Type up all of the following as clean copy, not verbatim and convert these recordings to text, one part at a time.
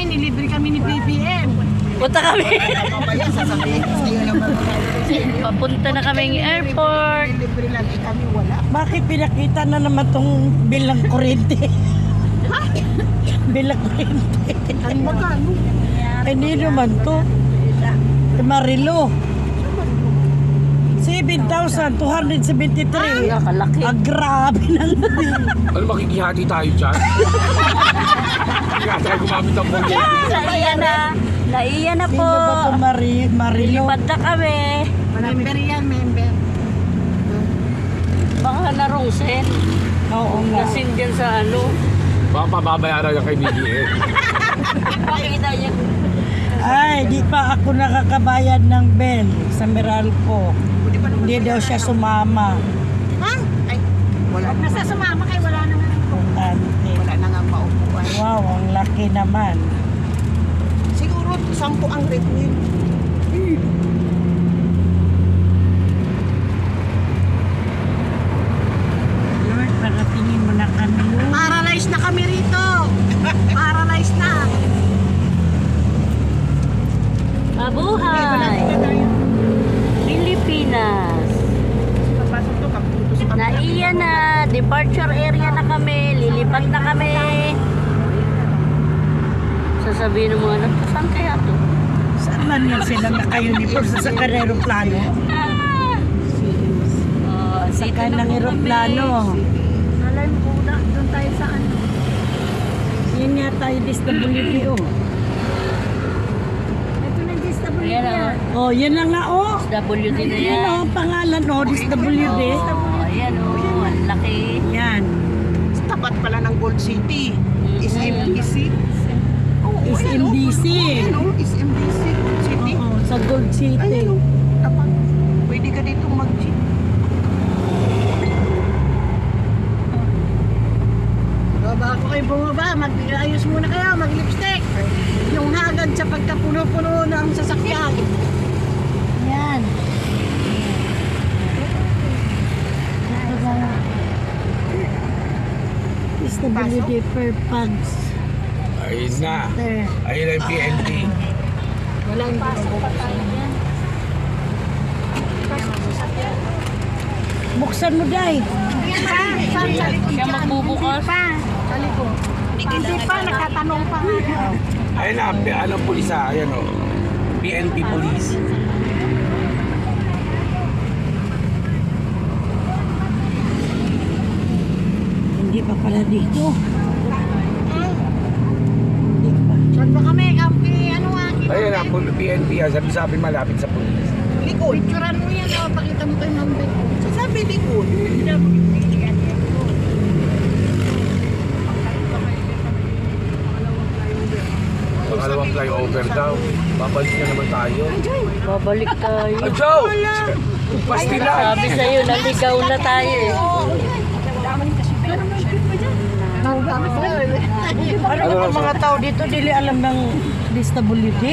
nilibre kami ni BBM. Punta kami. Papunta na kaming airport. Nilibre lagi kami, wala. Bakit pinakita na naman tong bilang kuryente? Bilang kuryente. Ang magkano? Hindi naman to. Marilo. 7,273. Nakalaki. Ah, grabe na naman. Ano makikihati tayo dyan? Kaya tayo gumamit ang bongga. Naiya na po. Sino ba to Marilo? Lipad na kami. Member yan, member. Baka narungsen. Oo nga. Kasing dyan sa ano. Baka pababayaran niya kay BDM. Pakita niya. Ay, di pa ako nakakabayad ng bell sa Meralco. Hindi daw siya sumama. Ha? Ay, wala. Huwag na sa sumama kayo, wala na nga. Importante. Wala na nga paupuan. Wow, ang laki naman. Siguro 10 ang rate niyo. Lord, paratingin mo na kami. Paralyzed na kami rito. Paralyzed na. Mabuhay! Pilipinas! Papasok to, kaputos pa. Naiya na! Departure area na kami! Lilipad na kami! Sasabihin ng mga anak, saan kaya to? Saan man yan sila naka-uniform sa aeroplano? Sakay ng aeroplano. Alay mo kuda, doon tayo sa ano. Yan nga tayo DSWD. Ito na DSWD Ayan yan. Oh, yan na nga oh. WD na Yan yan. oh, pangalan oh, DSWD. Ayan o, ang laki. Yan. Tapat pala ng Gold City. Is MBC. Is MBC. Ano? Is MBC. Gold City. Oo, sa Gold City. Ayun. Tapat. Pwede ka dito mag-jeep. Bago kayo bumaba, mag-ayos muna kayo, mag-lipstick. Yung hagad sa pagkapuno-puno ng sasakyan. Yan. DSWD per pags. Ayun na. There. Ayun ang PNP. Walang Buksan mo, Day. Siya magbubukas. Sali ko. Hindi pa, nakatanong pa. Ayun na, anong pulisa? Ayan o. PNP police. Hindi pa pala dito. Hindi pa. Saan ba kami? Ano nga? Ayun na, PNP. Sabi malapit sa police. Likod. Picturean mo yan. Pakita mo kayo number. Sabi likod. Pangalawang flyover daw. Babalik na naman tayo. Babalik tayo. Adjo! Pastila! Sabi sa'yo, naligaw na tayo eh. Ano ba ang mga tao dito? Dili alam ng DSWD?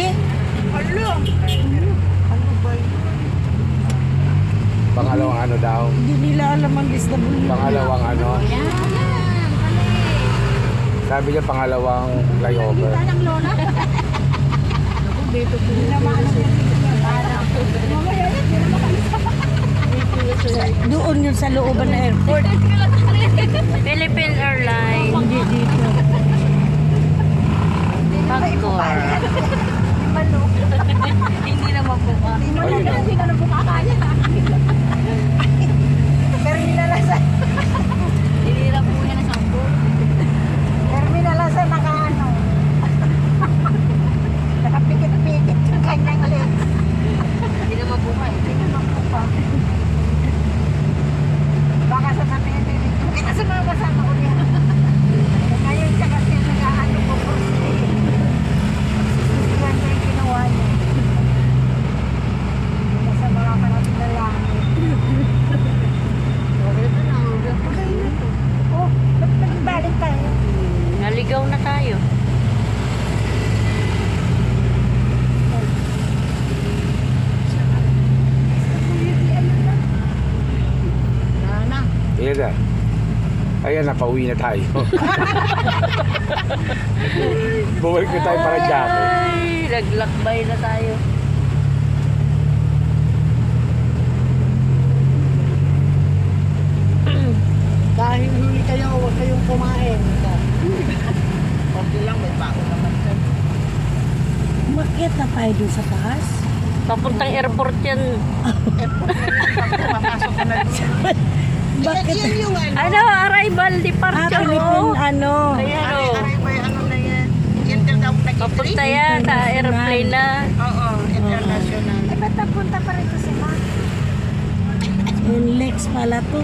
Pangalawang ano daw? Hindi nila alam ang DSWD. Pangalawang ano? Sabi niya pangalawang flyover. Doon yun sa looban ng airport. Philippine Airlines. Hindi dito. Pagkor. Hindi na mabuka. Ayun na. Pero nilalasan. Hinira po niya na sampo. Pero nilalasan naka-ano. Nakapikit-pikit yung kanyang legs. Hindi na mabuka eh. Hindi naman po pa. Baka sa natin, kita sa mga kasama ko niya. Ngayon siya Ayan, napauwi na tayo. Bumalik na tayo para jacket. Ay, naglakbay na tayo. Dahil huli kayo, huwag kayong kumain. Okay lang, may bako naman dyan. Umakyat na tayo dun sa taas. Papuntang airport yan. Papasok ka na dyan. Bakit? Yan yung ano. Ano, arrival, departure. Philippine Oh. ano. Ayan o. Aray ba yung ano na yan? Interconnected. Papunta yan sa airplane na. Oo, international. Eh, ba't napunta pa rito sila? Yung Lex pala to.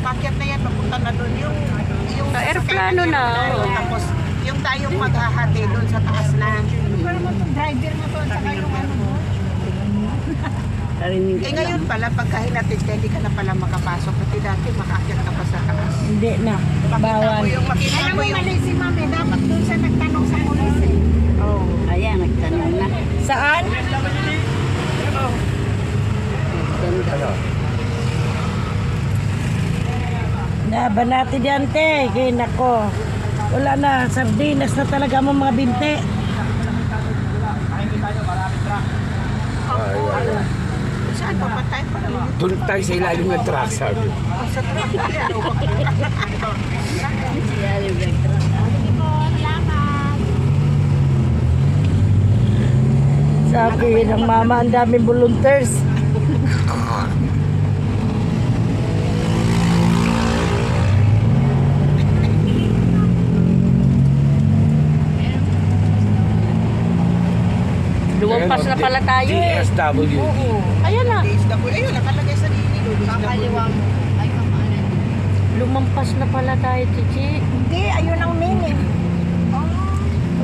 Pakyat na yan, papunta na doon yung Sa aeroplano na, oo. Tapos yung tayong maghahati doon sa taas na. Pero mo itong driver mo to at saka yung ano mo. Eh ngayon pala, pagka hinatid ka, hindi ka na pala makapasok. Kasi dati makakyat ka pa sa taas. Hindi na. Bawal. Makita Alam mo mo yung... mali si mami, dapat doon siya nagtanong sa pulis eh. Oh. Ayan, nagtanong na. Saan? Nabanati diyan te. Kaya nako. Wala na. Sardinas na talaga mo mga binte. Saan pa pa tayo pala? Doon tayo sa ilalim ng truck, sabi. Sa truck yan. Sabi ng mama, ang daming volunteers. Lumampas na pala tayo eh. DSW. Ayan na. Ayun, nakalagay sa nilo. Kakaliwa mo. Lumampas na pala tayo, Chichi. Hindi, ayun ang meaning.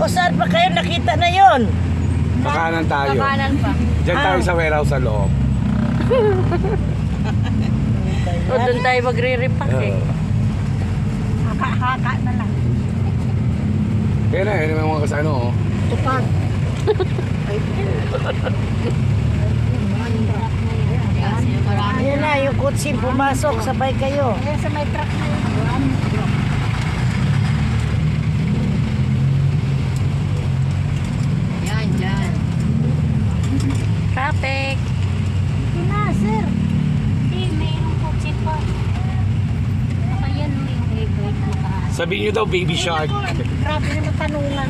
O saan pa kayo nakita na yon? Pakanan tayo. Kakanan pa. Diyan tayo sa warehouse sa loob. O, doon tayo magre-repack eh. Haka-haka na lang. Kaya na, yun naman mga kasano. Oh. Tupad. Ayan na, yung kutsin pumasok, sabay kayo. Ayan sa may truck na yun. Yan, yan. Traffic. Hindi na, sir. Hindi, mayroong kotse pa. Baka yan yung e-brake naka. Sabihin nyo daw, baby shark. Grabe naman tanungan.